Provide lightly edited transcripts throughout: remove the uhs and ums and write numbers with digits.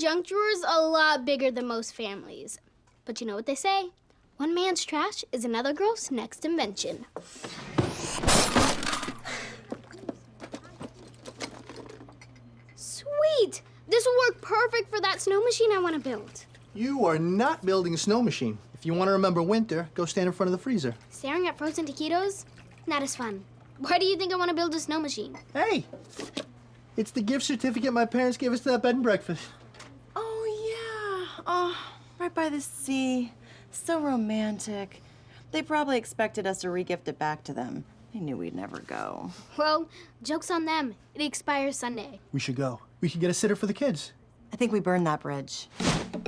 junk drawer's a lot bigger than most families. But you know what they say? One man's trash is another girl's next invention. Sweet! This will work perfect for that snow machine I want to build. You are not building a snow machine. If you want to remember winter, go stand in front of the freezer. Staring at frozen taquitos? Not as fun. Why do you think I want to build a snow machine? Hey! It's the gift certificate my parents gave us to that bed and breakfast. Oh, yeah. Oh, right by the sea. So romantic. They probably expected us to re-gift it back to them. They knew we'd never go. Well, joke's on them. It expires Sunday. We should go. We should get a sitter for the kids. I think we burned that bridge.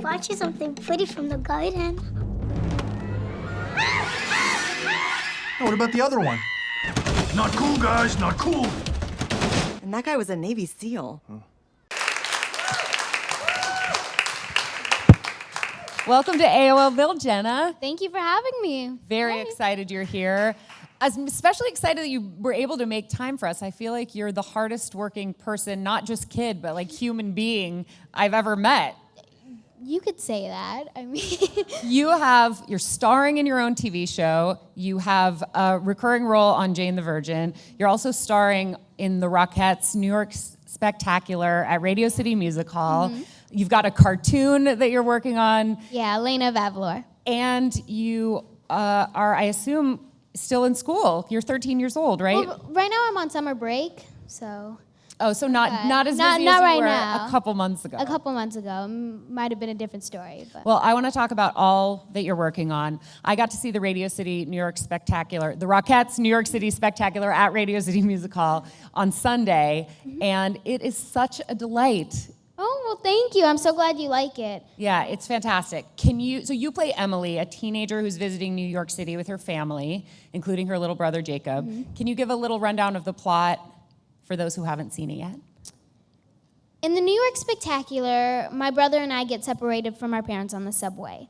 Bought you something pretty from the garden. Oh, what about the other one? Not cool, guys, not cool. And that guy was a Navy SEAL. Welcome to AOLville, Jenna. Thank you for having me. Very excited you're here. I'm especially excited that you were able to make time for us. I feel like you're the hardest working person, not just kid, but like human being I've ever met. You could say that. I mean, You're starring in your own TV show. You have a recurring role on Jane the Virgin. You're also starring in the Rockettes' New York Spectacular at Radio City Music Hall. Mm-hmm. You've got a cartoon that you're working on. Yeah, Elena Vavlor. And you are, I assume, still in school. You're 13 years old, right? Well, right now I'm on summer break, so... Oh, so not as busy not as you right were now. a couple months ago. A couple months ago. Might have been a different story. But. Well, I want to talk about all that you're working on. I got to see the Radio City New York Spectacular, the Rockettes New York City Spectacular at Radio City Music Hall on Sunday, and it is such a delight. Oh, well, thank you. I'm so glad you like it. Yeah, it's fantastic. So you play Emily, a teenager who's visiting New York City with her family, including her little brother, Jacob. Mm-hmm. Can you give a little rundown of the plot for those who haven't seen it yet? In the New York Spectacular, my brother and I get separated from our parents on the subway.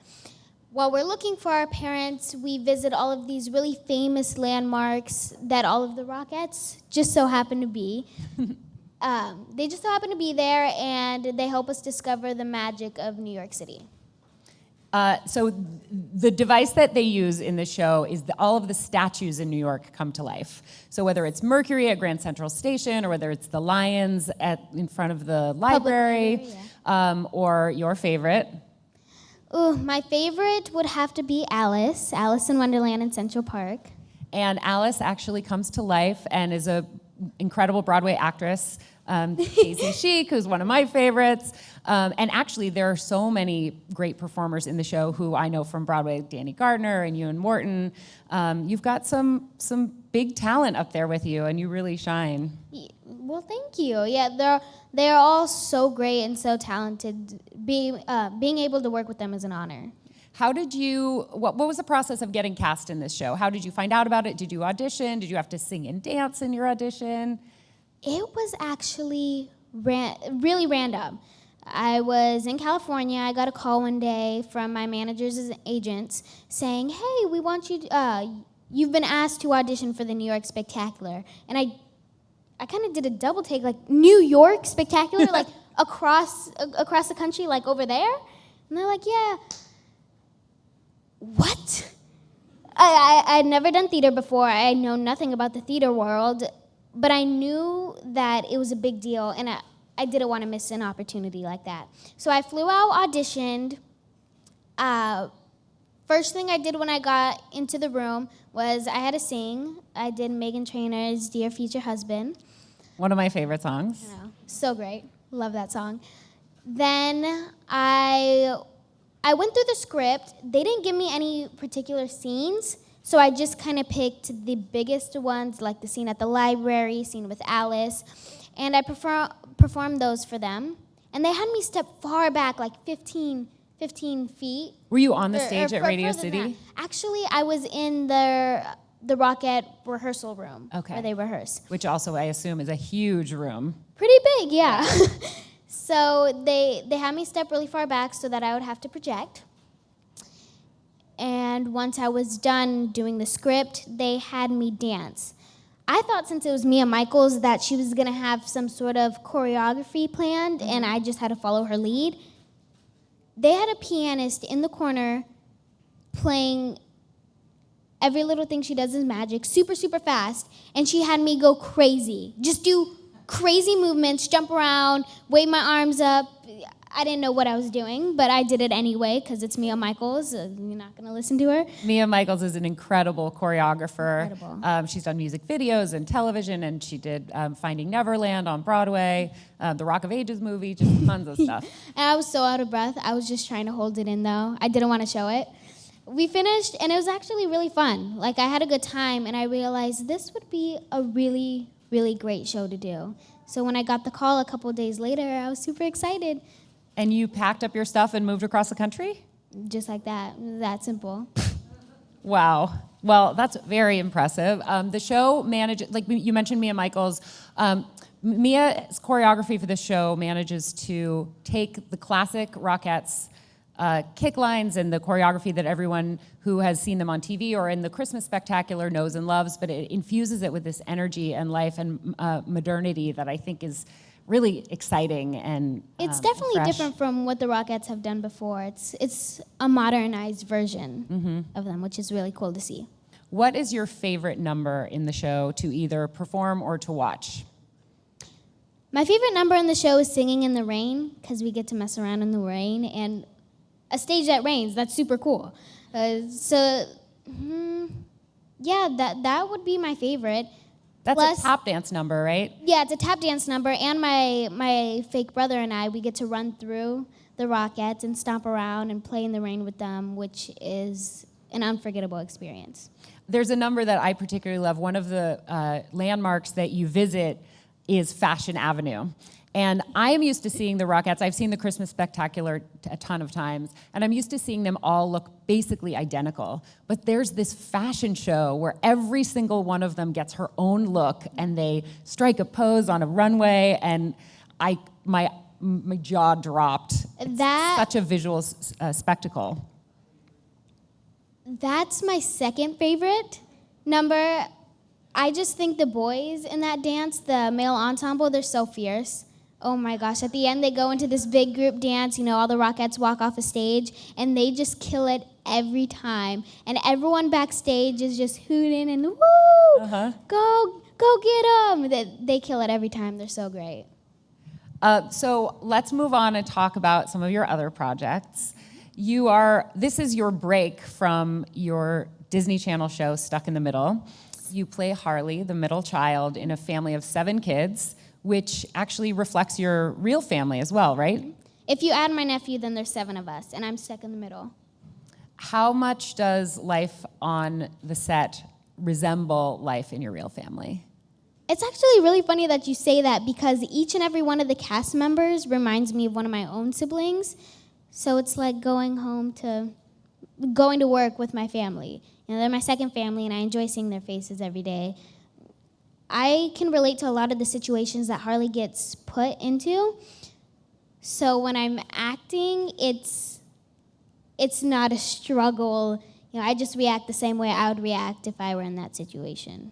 While we're looking for our parents, we visit all of these really famous landmarks that all of the Rockettes just so happen to be. They just so happen to be there, and they help us discover the magic of New York City. So the device that they use in the show is all of the statues in New York come to life. So whether it's Mercury at Grand Central Station, or whether it's the lions in front of the library, or your favorite. Ooh, my favorite would have to be Alice in Wonderland in Central Park. And Alice actually comes to life and is a incredible Broadway actress, Casey Sheik, who's one of my favorites. And actually, there are so many great performers in the show who I know from Broadway, Danny Gardner and Ewan Morton. You've got some big talent up there with you, and you really shine. Well, thank you. Yeah, they're all so great and so talented. Being able to work with them is an honor. How did what was the process of getting cast in this show? How did you find out about it? Did you audition? Did you have to sing and dance in your audition? It was actually really random. I was in California. I got a call one day from my managers and agents saying, "Hey, we want you. You've been asked to audition for the New York Spectacular." And I kind of did a double take, like New York Spectacular, like across the country, like over there. And they're like, "Yeah." What? I'd never done theater before. I know nothing about the theater world, but I knew that it was a big deal, and I didn't want to miss an opportunity like that. So I flew out, auditioned. First thing I did when I got into the room was I had to sing. I did Meghan Trainor's Dear Future Husband. One of my favorite songs. I know. So great. Love that song. Then I went through the script. They didn't give me any particular scenes, so I just kind of picked the biggest ones, like the scene at the library, scene with Alice, and I performed those for them. And they had me step far back, like 15 feet. Were you on the stage at Radio City? Actually, I was in the Rocket rehearsal room, where they rehearse. Which also, I assume, is a huge room. Pretty big, yeah. So they had me step really far back so that I would have to project. And once I was done doing the script, they had me dance. I thought since it was Mia Michaels that she was going to have some sort of choreography planned, and I just had to follow her lead. they had a pianist in the corner playing Every Little Thing She Does Is Magic super, super fast, and she had me go crazy. Just do crazy movements, jump around, wave my arms up. I didn't know what I was doing, but I did it anyway because it's Mia Michaels. You're not going to listen to her. Mia Michaels is an incredible choreographer. Incredible. She's done music videos and television, and she did Finding Neverland on Broadway, the Rock of Ages movie, just tons of stuff. And I was so out of breath. I was just trying to hold it in, though. I didn't want to show it. We finished, and it was actually really fun. Like, I had a good time, and I realized this would be a really, really great show to do. So when I got the call a couple days later, I was super excited. And you packed up your stuff and moved across the country? Just like that. That simple. Wow. Well, that's very impressive. The show manages, like you mentioned Mia Michaels, Mia's choreography for this show manages to take the classic Rockettes kick lines and the choreography that everyone who has seen them on TV or in the Christmas Spectacular knows and loves, but it infuses it with this energy and life and modernity that I think is really exciting and It's definitely fresh. different from what the Rockettes have done before. It's a modernized version of them, which is really cool to see. What is your favorite number in the show to either perform or to watch? My favorite number in the show is Singing in the Rain, because we get to mess around in the rain, and a stage that rains, that's super cool. Yeah, that would be my favorite. That's Plus- a tap dance number, right? Yeah, it's a tap dance number, and my fake brother and I, we get to run through the Rockettes and stomp around and play in the rain with them, which is an unforgettable experience. There's a number that I particularly love. One of the landmarks that you visit is Fashion Avenue. And I am used to seeing the Rockettes. I've seen the Christmas Spectacular a ton of times, and I'm used to seeing them all look basically identical. But there's this fashion show where every single one of them gets her own look, and they strike a pose on a runway, and my jaw dropped. It's such a visual spectacle. That's my second favorite number. I just think the boys in that dance, the male ensemble, they're so fierce. Oh my gosh, at the end they go into this big group dance, all the Rockettes walk off a stage, and they just kill it every time. And everyone backstage is just hooting and woo, go get them. They kill it every time, they're so great. So let's move on and talk about some of your other projects. This is your break from your Disney Channel show, Stuck in the Middle. You play Harley, the middle child, in a family of 7 kids, which actually reflects your real family as well, right? If you add my nephew, then there's 7 of us, and I'm stuck in the middle. How much does life on the set resemble life in your real family? It's actually really funny that you say that, because each and every one of the cast members reminds me of one of my own siblings. So it's like going to work with my family. They're my second family, and I enjoy seeing their faces every day. I can relate to a lot of the situations that Harley gets put into. So when I'm acting, it's not a struggle. I just react the same way I would react if I were in that situation.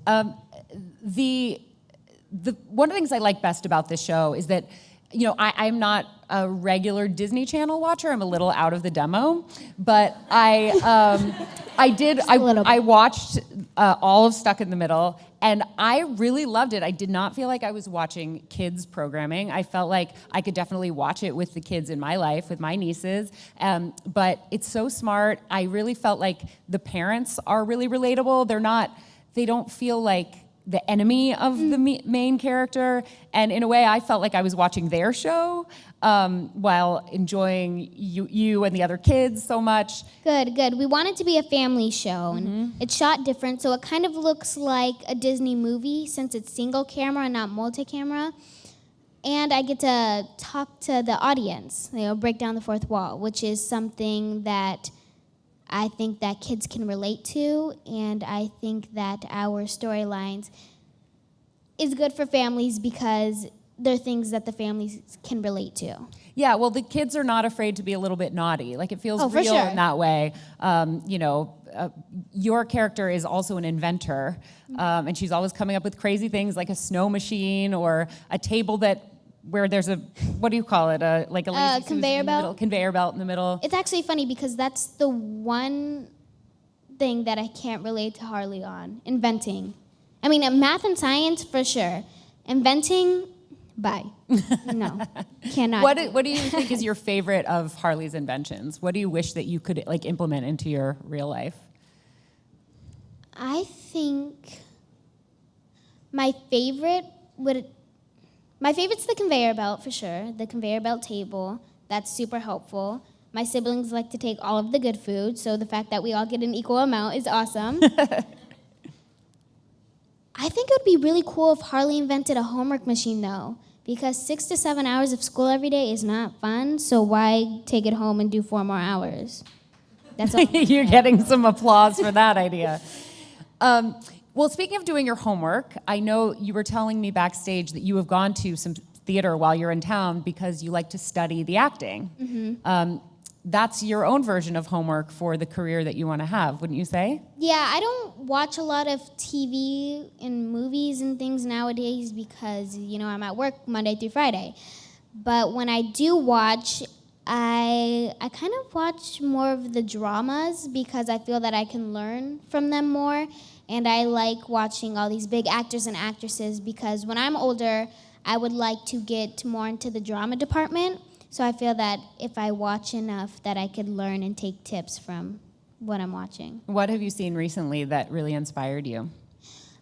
One of the things I like best about this show is that, I'm not a regular Disney Channel watcher. I'm a little out of the demo, but I watched all of Stuck in the Middle, and I really loved it. I did not feel like I was watching kids programming. I felt like I could definitely watch it with the kids in my life, with my nieces, but it's so smart. I really felt like the parents are really relatable. They don't feel like the enemy of the main character, and in a way I felt like I was watching their show while enjoying you and the other kids so much. Good. We want it to be a family show, and it's shot different, so it kind of looks like a Disney movie since it's single camera and not multi-camera. And I get to talk to the audience, break down the fourth wall, which is something that I think that kids can relate to, and I think that our storylines is good for families because they're things that the families can relate to. Yeah, well, the kids are not afraid to be a little bit naughty. Like, it feels for real sure. in that way. Your character is also an inventor, and she's always coming up with crazy things like a snow machine or a table that where there's a, what do you call it? Like a lazy Susan conveyor in the belt? middle, conveyor belt in the middle. It's actually funny because that's the one thing that I can't relate to Harley on, inventing. I mean, math and science for sure. Inventing, bye. No, cannot. What do you think is your favorite of Harley's inventions? What do you wish that you could like implement into your real life? I think my favorite's the conveyor belt for sure. The conveyor belt table, that's super helpful. My siblings like to take all of the good food, so the fact that we all get an equal amount is awesome. I think it would be really cool if Harley invented a homework machine though, because 6 to 7 hours of school every day is not fun, so why take it home and do 4 more hours? That's all. You're getting some applause for that idea. Well, speaking of doing your homework, I know you were telling me backstage that you have gone to some theater while you're in town because you like to study the acting. Mm-hmm. That's your own version of homework for the career that you want to have, wouldn't you say? Yeah, I don't watch a lot of TV and movies and things nowadays because, I'm at work Monday through Friday. But when I do watch, I kind of watch more of the dramas because I feel that I can learn from them more. And I like watching all these big actors and actresses because when I'm older, I would like to get more into the drama department. So I feel that if I watch enough that I could learn and take tips from what I'm watching. What have you seen recently that really inspired you?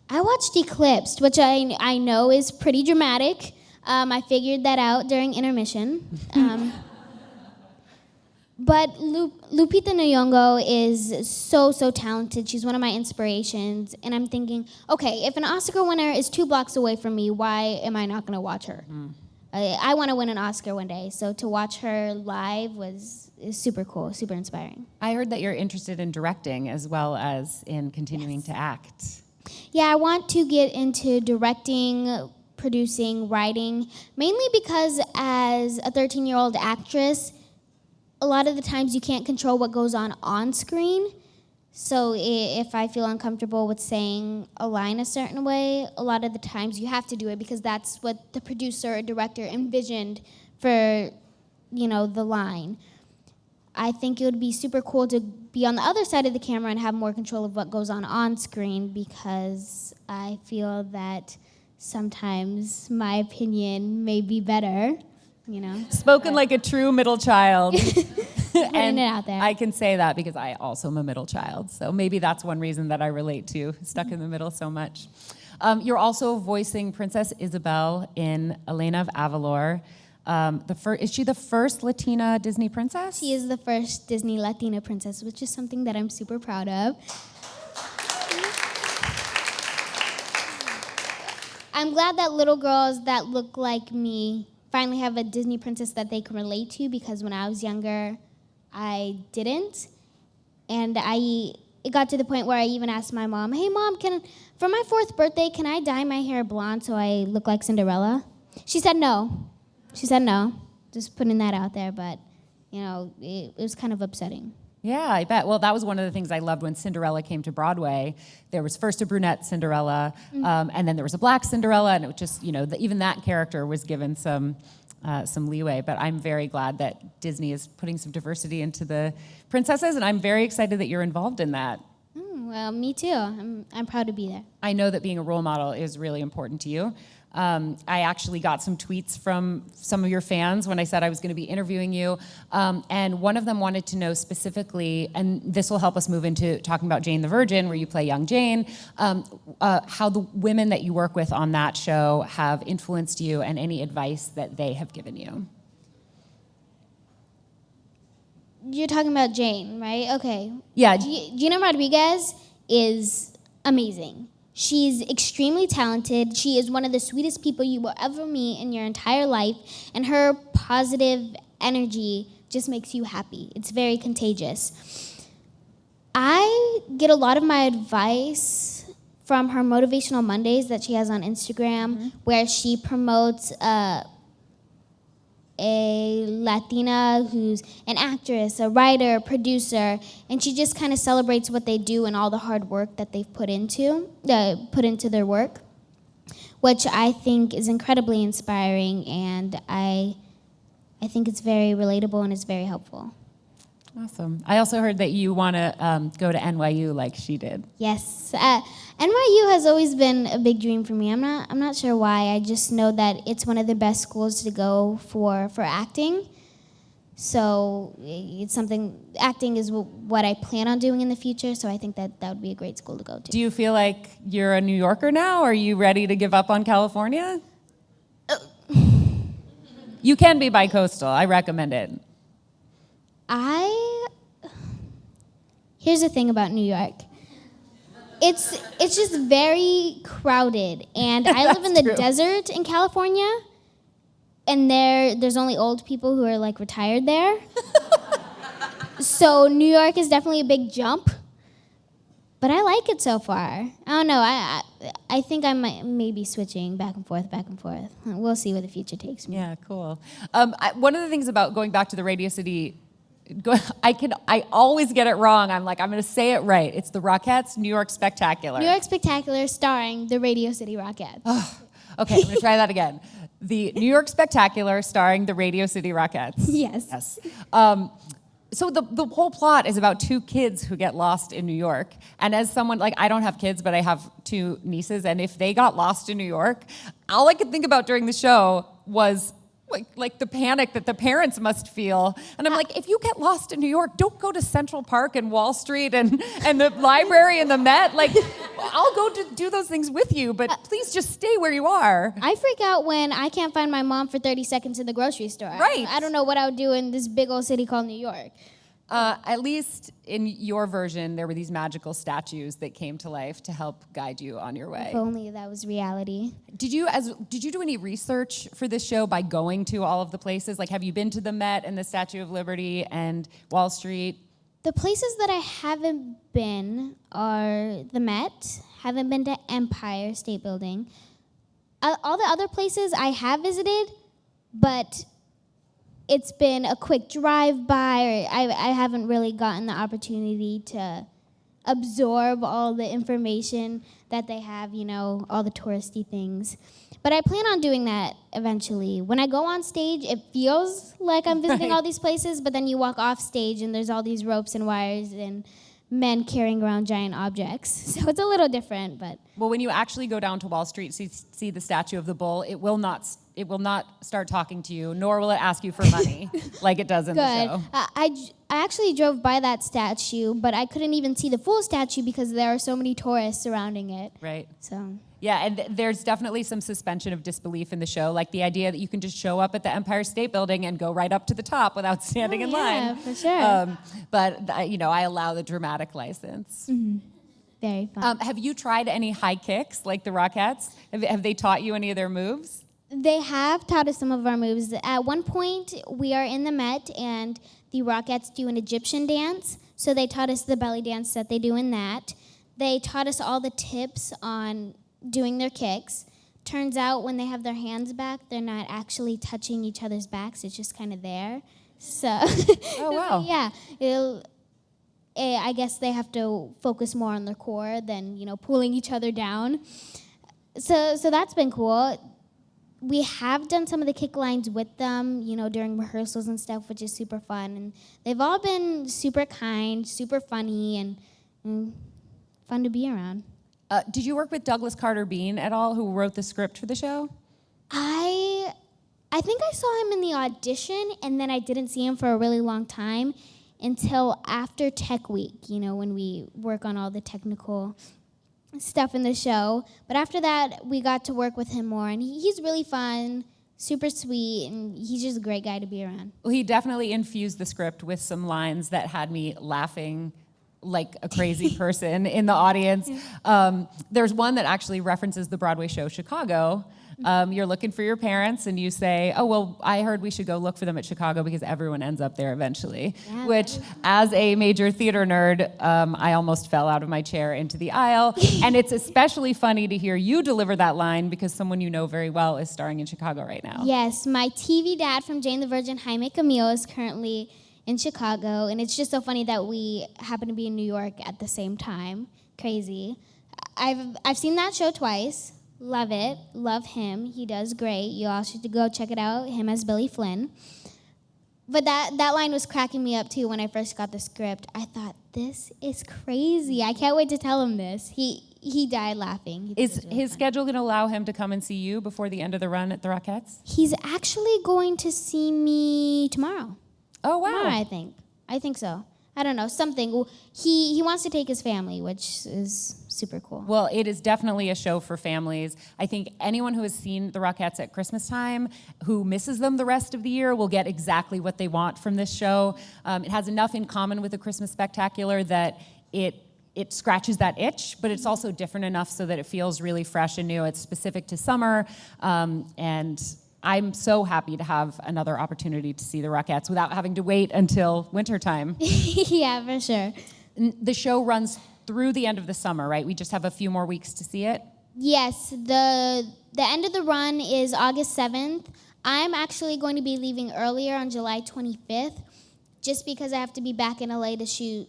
I watched Eclipsed, which I know is pretty dramatic. I figured that out during intermission. But Lupita Nyong'o is so talented. She's one of my inspirations. And I'm thinking, okay, if an Oscar winner is 2 blocks away from me, why am I not going to watch her? I want to win an Oscar one day. So to watch her live is super cool, super inspiring. I heard that you're interested in directing as well as in continuing to act. Yeah, I want to get into directing, producing, writing, mainly because as a 13-year-old actress, a lot of the times you can't control what goes on screen. So if I feel uncomfortable with saying a line a certain way, a lot of the times you have to do it because that's what the producer or director envisioned for, the line. I think it would be super cool to be on the other side of the camera and have more control of what goes on screen because I feel that sometimes my opinion may be better, Spoken like a true middle child. Putting it out there. I can say that because I also am a middle child. So maybe that's one reason that I relate to, stuck in the middle so much. You're also voicing Princess Isabel in Elena of Avalor. Is she the first Latina Disney princess? She is the first Disney Latina princess, which is something that I'm super proud of. I'm glad that little girls that look like me finally have a Disney princess that they can relate to because when I was younger, I didn't. And it got to the point where I even asked my mom, hey mom, for my 4th birthday, can I dye my hair blonde so I look like Cinderella? She said no. Just putting that out there, but it was kind of upsetting. Yeah, I bet. Well, that was one of the things I loved when Cinderella came to Broadway. There was first a brunette Cinderella, and then there was a black Cinderella, and it was just, even that character was given some leeway. But I'm very glad that Disney is putting some diversity into the princesses, and I'm very excited that you're involved in that. Well, me too. I'm proud to be there. I know that being a role model is really important to you. I actually got some tweets from some of your fans when I said I was going to be interviewing you, and one of them wanted to know specifically, and this will help us move into talking about Jane the Virgin, where you play young Jane, how the women that you work with on that show have influenced you and any advice that they have given you. You're talking about Jane, right? Okay. Yeah. Gina Rodriguez is amazing. She's extremely talented. She is one of the sweetest people you will ever meet in your entire life, and her positive energy just makes you happy. It's very contagious. I get a lot of my advice from her Motivational Mondays that she has on Instagram, where she promotes a Latina who's an actress, a writer, producer, and she just kind of celebrates what they do and all the hard work that they've put into their work. which I think is incredibly inspiring, and I think it's very relatable and it's very helpful. Awesome. I also heard that you want to go to NYU like she did. Yes, NYU has always been a big dream for me. I'm not sure why. I just know that it's one of the best schools to go for acting. So it's something. Acting is what I plan on doing in the future. So I think that would be a great school to go to. Do you feel like you're a New Yorker now? Are you ready to give up on California? You can be bi-coastal. I recommend it. Here's the thing about New York. It's just very crowded, and I live in the desert in California, and there's only old people who are like retired there. So New York is definitely a big jump, but I like it so far. I don't know. I think I might maybe switching back and forth. We'll see where the future takes me. Yeah, cool. One of the things about going back to the Radio City, I always get it wrong. I'm going to say it right. It's the Rockettes New York Spectacular. New York Spectacular starring the Radio City Rockettes. Okay, I'm going to try that again. The New York Spectacular starring the Radio City Rockettes. Yes. Yes. So the whole plot is about two kids who get lost in New York. And as someone, like, I don't have kids, but I have two nieces, and if they got lost in New York, all I could think about during the show was like the panic that the parents must feel. And I'm like, if you get lost in New York, don't go to Central Park and Wall Street and the library and the Met. Like, I'll go to do those things with you, but please just stay where you are. I freak out when I can't find my mom for 30 seconds in the grocery store. Right. I don't know what I would do in this big old city called New York. At least in your version, there were these magical statues that came to life to help guide you on your way. If only that was reality. Did you do any research for this show by going to all of the places? Like, have you been to the Met and the Statue of Liberty and Wall Street? The places that I haven't been are the Met, haven't been to Empire State Building. All the other places I have visited, but it's been a quick drive-by, or I haven't really gotten the opportunity to absorb all the information that they have, all the touristy things. But I plan on doing that eventually. When I go on stage, it feels like I'm visiting all these places, but then you walk off stage and there's all these ropes and wires and men carrying around giant objects. So it's a little different, but... Well, when you actually go down to Wall Street, see the statue of the bull, it will not start talking to you, nor will it ask you for money like it does in the show. I actually drove by that statue, but I couldn't even see the full statue because there are so many tourists surrounding it. Right. So... Yeah, and there's definitely some suspension of disbelief in the show, like the idea that you can just show up at the Empire State Building and go right up to the top without standing in line. Yeah, for sure. But I allow the dramatic license. Mm-hmm. Very fun. Have you tried any high kicks like the Rockettes? Have they taught you any of their moves? They have taught us some of our moves. At one point, we are in the Met, and the Rockettes do an Egyptian dance. So they taught us the belly dance that they do in that. They taught us all the tips on doing their kicks. Turns out when they have their hands back, they're not actually touching each other's backs. It's just kind of there. So, oh, wow. Yeah, I guess they have to focus more on their core than, pulling each other down. So that's been cool. We have done some of the kick lines with them, during rehearsals and stuff, which is super fun. And they've all been super kind, super funny, and fun to be around. Did you work with Douglas Carter Bean at all, who wrote the script for the show? I think I saw him in the audition, and then I didn't see him for a really long time until after Tech Week, when we work on all the technical stuff in the show. But after that, we got to work with him more, and he's really fun, super sweet, and he's just a great guy to be around. Well, he definitely infused the script with some lines that had me laughing like a crazy person in the audience. There's one that actually references the Broadway show Chicago. You're looking for your parents and you say, oh, well, I heard we should go look for them at Chicago because everyone ends up there eventually. Yeah, which, as a major theater nerd, I almost fell out of my chair into the aisle. And it's especially funny to hear you deliver that line because someone you know very well is starring in Chicago right now. Yes, my TV dad from Jane the Virgin, Jaime Camille, is currently in Chicago, and it's just so funny that we happen to be in New York at the same time. Crazy. I've seen that show twice. Love it. Love him. He does great. You all should go check it out. Him as Billy Flynn. But that line was cracking me up too when I first got the script. I thought, this is crazy. I can't wait to tell him this. He died laughing. Is his schedule going to allow him to come and see you before the end of the run at the Rockettes? He's actually going to see me tomorrow. Oh, wow. Tomorrow, I think so. I don't know, something. He wants to take his family, which is super cool. Well, it is definitely a show for families. I think anyone who has seen the Rockettes at Christmas time, who misses them the rest of the year, will get exactly what they want from this show. It has enough in common with the Christmas Spectacular that it scratches that itch, but it's also different enough so that it feels really fresh and new. It's specific to summer, and I'm so happy to have another opportunity to see the Rockettes without having to wait until wintertime. Yeah, for sure. The show runs through the end of the summer, right? We just have a few more weeks to see it. Yes, the end of the run is August 7th. I'm actually going to be leaving earlier on July 25th, just because I have to be back in LA to shoot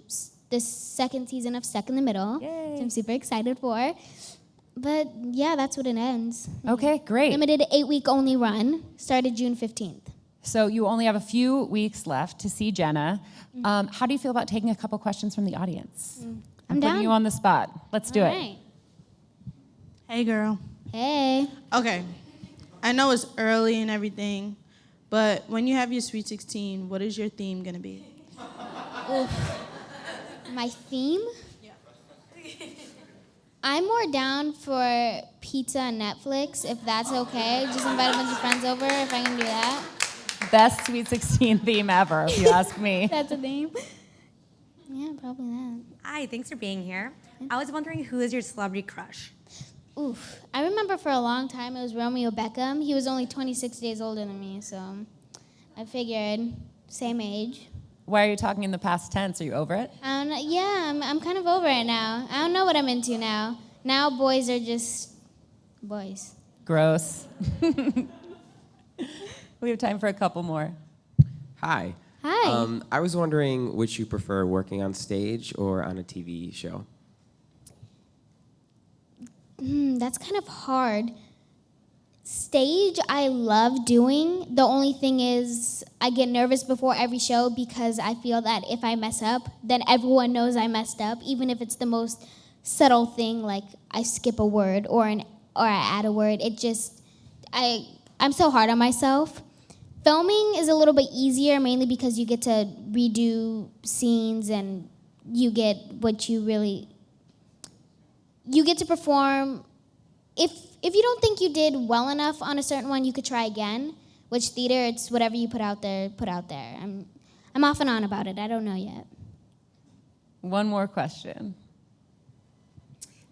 the second season of Stuck in the Middle, which I'm super excited for. But yeah, that's what it ends. Okay, great. Limited 8-week only run, started June 15th. So you only have a few weeks left to see Jenna. How do you feel about taking a couple questions from the audience? I'm putting down. you on the spot. Let's do All it. right. Hey, girl. Hey. Okay. I know it's early and everything, but when you have your Sweet 16, what is your theme going to be? My theme? I'm more down for pizza and Netflix, if that's okay. Just invite a bunch of friends over, if I can do that. Best Sweet 16 theme ever, if you ask me. That's a theme. Yeah, probably that. Hi, thanks for being here. I was wondering, who is your celebrity crush? Oof. I remember for a long time it was Romeo Beckham. He was only 26 days older than me, so I figured same age. Why are you talking in the past tense? Are you over it? I'm kind of over it now. I don't know what I'm into now. Now boys are just boys. Gross. We have time for a couple more. Hi. Hi. I was wondering which you prefer, working on stage or on a TV show? That's kind of hard. Stage, I love doing. The only thing is I get nervous before every show because I feel that if I mess up, then everyone knows I messed up, even if it's the most subtle thing, like I skip a word or I add a word. I'm so hard on myself. Filming is a little bit easier, mainly because you get to redo scenes and you get to perform. If you don't think you did well enough on a certain one, you could try again. Which theater, it's whatever you put out there, put out there. I'm off and on about it. I don't know yet. One more question.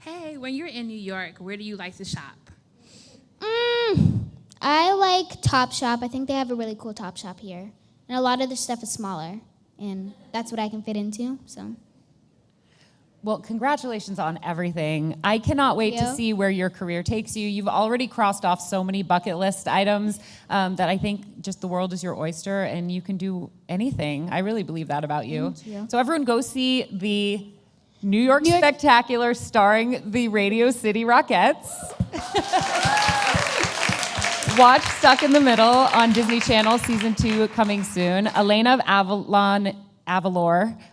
Hey, when you're in New York, where do you like to shop? I like Topshop. I think they have a really cool Topshop here. And a lot of their stuff is smaller. And that's what I can fit into, so. Well, congratulations on everything. I cannot wait to see where your career takes you. You've already crossed off so many bucket list items that I think just the world is your oyster and you can do anything. I really believe that about you. Thank you. So everyone go see the New York Spectacular starring the Radio City Rockettes. Watch Stuck in the Middle on Disney Channel, season 2 coming soon. Elena of Avalor,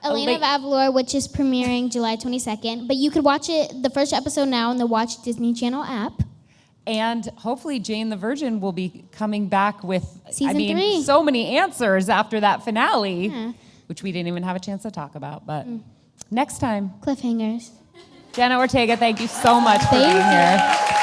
Elena of Avalor, which is premiering July 22nd. But you could watch it, the first episode now, in the Watch Disney Channel app. And hopefully Jane the Virgin will be coming back with, Season 3. so many answers after that finale, which we didn't even have a chance to talk about. But next time. Cliffhangers. Jenna Ortega, thank you so much for being here.